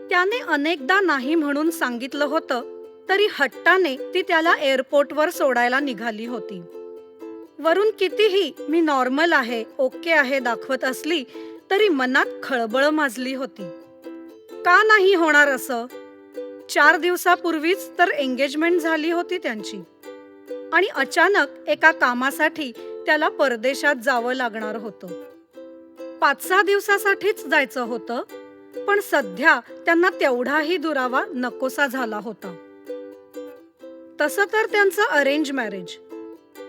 त्याने अनेकदा नाही म्हणून सांगितलं होतं, तरी हट्टाने ती त्याला एअरपोर्टवर सोडायला निघाली होती. वरून कितीही मी नॉर्मल आहे, ओके आहे दाखवत असली तरी मनात खळबळ माजली होती. का नाही होणार असं? 4 दिवसापूर्वीच तर एंगेजमेंट झाली होती त्यांची. आणि अचानक एका कामासाठी त्याला परदेशात जावं लागणार होतं. 5-6 दिवसासाठीच जायचं होतं, पण सध्या त्यांना तेवढाही दुरावा नकोसा झाला होता. तसं तर त्यांचं अरेंज मॅरेज,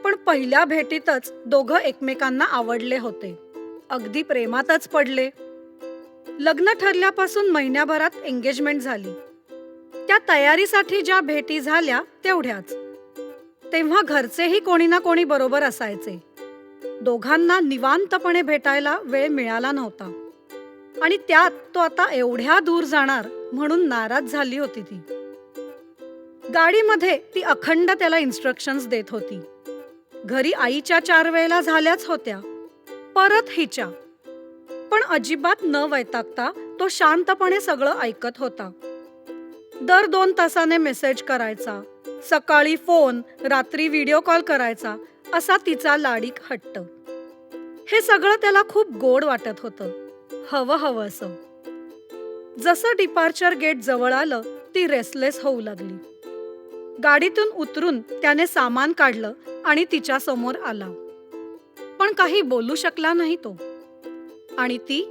पण पहिल्या भेटीतच दोघं एकमेकांना आवडले होते. अगदी प्रेमातच पडले. लग्न ठरल्यापासून महिन्याभरात एंगेजमेंट झाली. त्या तयारीसाठी ज्या भेटी झाल्या तेवढ्याच. तेव्हा घरचेही कोणी ना कोणी बरोबर असायचे. दोघांना निवांतपणे भेटायला वेळ मिळाला नव्हता. आणि त्यात तो आता एवढ्या दूर जाणार म्हणून नाराज झाली होती ती. गाडीमध्ये ती अखंड त्याला इन्स्ट्रक्शन्स देत होती. घरी आईच्या 4 वेळेला झाल्याच होत्या, परत हिच्या. पण अजिबात न वैतागता तो शांतपणे सगळं ऐकत होता. दर 2 तासाने मेसेज करायचा, सकाळी फोन, रात्री व्हिडिओ कॉल करायचा, असा तिचा लाडीक हट्ट. हे सगळं त्याला खूप गोड वाटत होतं, हवं हवं असं. जसं डिपार्चर गेट जवळ आलं, ती रेस्टलेस होऊ लागली. गाडीतून उतरून त्याने सामान काढलं आणि तिच्या समोर आला. पण काही बोलू शकला नाही तो. आणि ती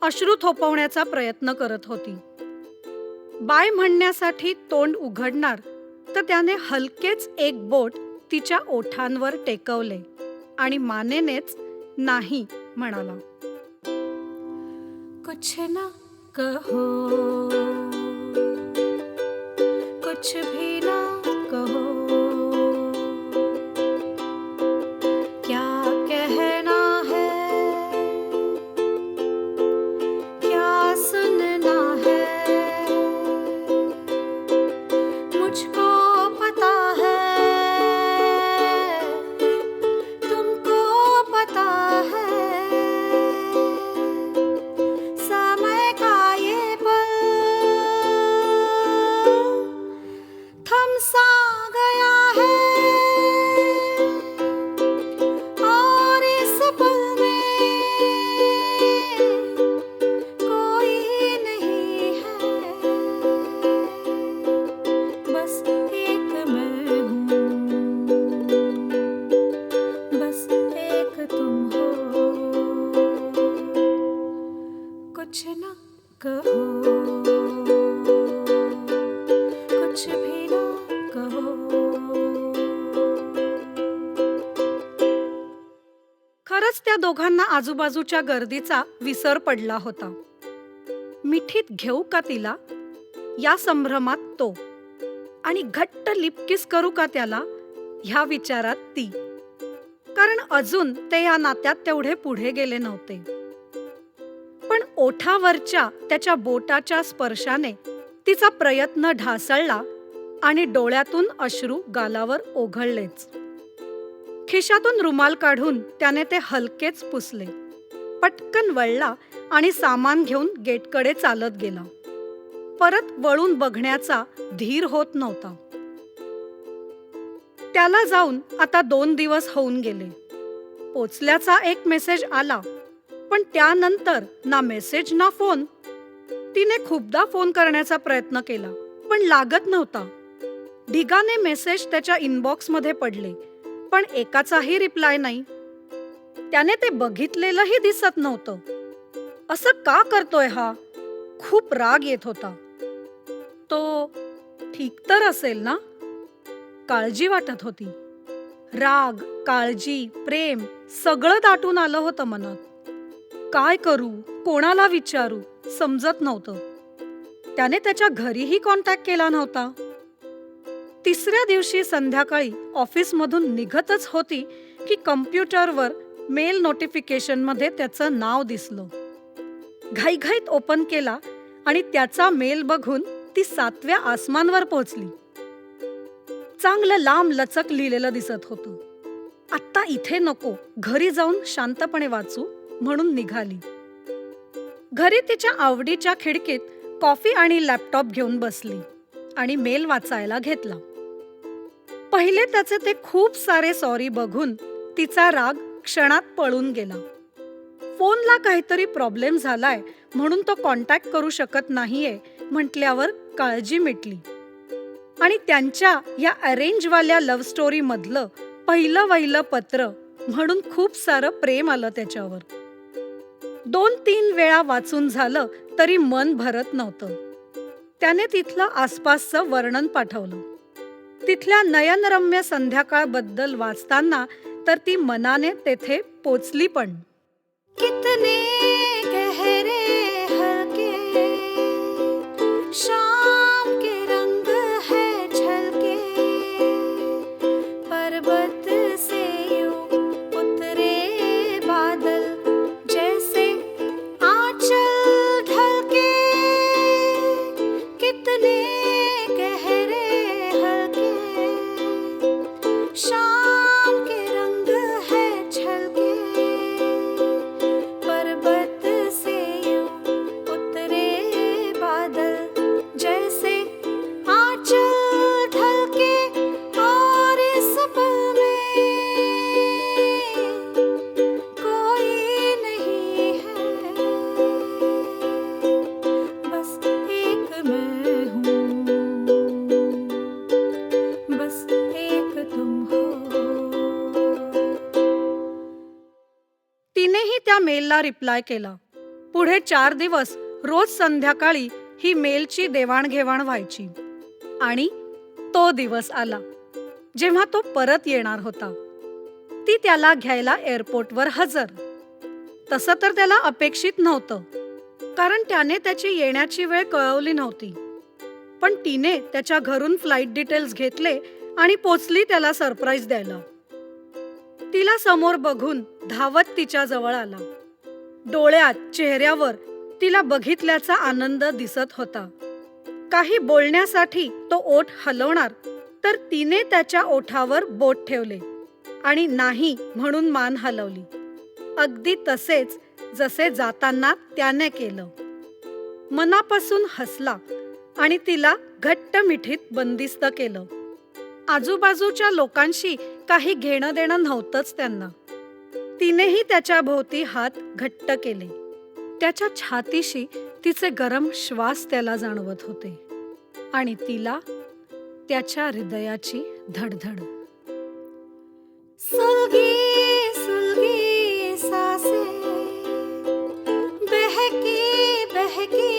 अश्रू थोपवण्याचा प्रयत्न करत होती. बाय म्हणण्यासाठी तोंड उघडणार तर त्याने हलकेच एक बोट तिच्या ओठांवर टेकवले आणि मानेनेच नाही म्हणाला. कुछ ना कहो, कुछ भी ना कहो, क्या कहना है, क्या सुनना है, मुझको पता है, तुमको पता है, समय का ये पल थम सा गया है, और इस पल में कोई नहीं है, बस एक मैं हूँ, बस एक तुम हो, कुछ न कहो, कुछ भी ना कहो. खरंच त्या दोघांना आजूबाजूच्या गर्दीचा विसर पडला होता. मिठीत घेऊ का तिला, या संभ्रमात तो. आणि घट्ट लिपकिस करू का त्याला, ह्या विचारात ती. कारण अजून ते या नात्यात तेवढे पुढे गेले नव्हते. पण ओठावरच्या त्याच्या बोटाच्या स्पर्शाने तिचा प्रयत्न ढासळला आणि डोळ्यातून अश्रू गालावर ओघळलेच. खिशातून रुमाल काढून त्याने ते हलकेच पुसले. पटकन वळला आणि सामान घेऊन गेटकडे चालत गेला. परत वळून बघण्याचा धीर होत नव्हता. त्याला जाऊन आता 2 दिवस होऊन गेले. पोचल्याचा एक मेसेज आला, पण त्यानंतर ना मेसेज ना फोन. तिने खूपदा फोन करण्याचा प्रयत्न केला, पण लागत नव्हता. ढिगाने मेसेज त्याच्या इनबॉक्समध्ये पडले, पण एकाचाही रिप्लाय नाही. त्याने ते बघितलेलंही दिसत नव्हतं. असं का करतोय हा? खूप राग येत होता. तो ठीक तर असेल ना? काळजी वाटत होती. राग, काळजी, प्रेम सगळं दाटून आलं होतं मनात. काय करू, कोणाला विचारू समजत नव्हतं. त्याने त्याच्या घरीही कॉन्टॅक्ट केला नव्हता. 3ऱ्या दिवशी संध्याकाळी ऑफिसमधून निघतच होती की कम्प्युटरवर मेल नोटिफिकेशनमध्ये त्याचं नाव दिसलं. घाईघाईत ओपन केला आणि त्याचा मेल बघून ती 7व्या आसमानवर पोहोचली. चांगलं लांब लचक लिहिलेलं दिसत होतं. आत्ता इथे नको, घरी जाऊन शांतपणे वाचू म्हणून निघाली. घरी तिच्या आवडीच्या खिडकीत कॉफी आणि लॅपटॉप घेऊन बसली आणि मेल वाचायला घेतला. पहिले त्याचे ते खूप सारे सॉरी बघून तिचा राग क्षणात पळून गेला. फोनला काहीतरी प्रॉब्लेम झालाय म्हणून तो कॉन्टॅक्ट करू शकत नाहीये म्हटल्यावर काळजी मिटली. आणि त्यांच्या या अरेंजवाल्या लव्ह स्टोरी मधलं पहिलं वहिलं पत्र म्हणून खूप सारं प्रेम आलं त्याच्यावर. 2-3 वेळा वाचून झालं तरी मन भरत नव्हतं. त्याने तिथलं आसपासचं वर्णन पाठवलं. तिथल्या नयनरम्य संध्याकाळबद्दल वाचताना तर ती मनाने तेथे पोचली पण. कितने गहरे हल्के शाम के रंग है झलके पर्वत से यूं उतरे बादल जैसे आंचल ढलके कितने गहरे हल्के शाम के रंग है झलके पर्वत से यूं उतरे बादल जैसे आंचल ढलके और इस पल में कोई नहीं है बस एक मैं हूँ बस एक तुम हो. तिनेही त्या मेलला रिप्लाय केला. पुढे 4 दिवस रोज संध्याकाळी ही मेलची देवाणघेवाण व्हायची. आणि तो दिवस आला जेव्हा तो परत येणार होता. ती त्याला घ्यायला एअरपोर्टवर हजर. तसं तर त्याला अपेक्षित नव्हतं, कारण त्याने त्याची येण्याची वेळ कळवली नव्हती. पण तिने त्याच्या घरून फ्लाईट डिटेल्स घेतले आणि पोचली त्याला सरप्राईज द्यायला. तिला समोर बघून धावत तिच्या जवळ आला. डोळ्यात चेहऱ्यावर तिला बघितल्याचा आनंद दिसत होता. काही बोलण्यासाठी तो ओठ हलवणार तर तिने त्याच्या ओठावर बोट ठेवले आणि नाही म्हणून मान हलवली, अगदी तसेच जसे जाताना त्याने केलं. मनापासून हसला आणि तिला घट्ट मिठीत बंदिस्त केलं. आजूबाजूच्या लोकांशी काही घेणं देणं नव्हतंच त्यांना. तिनेही त्याच्या भोवती हात घट्ट केले. त्याच्या छातीशी तिचे गरम श्वास त्याला जाणवत होते आणि तिला त्याच्या हृदयाची धडधड. सुलगी सुलगी सांसें बहकी बहकी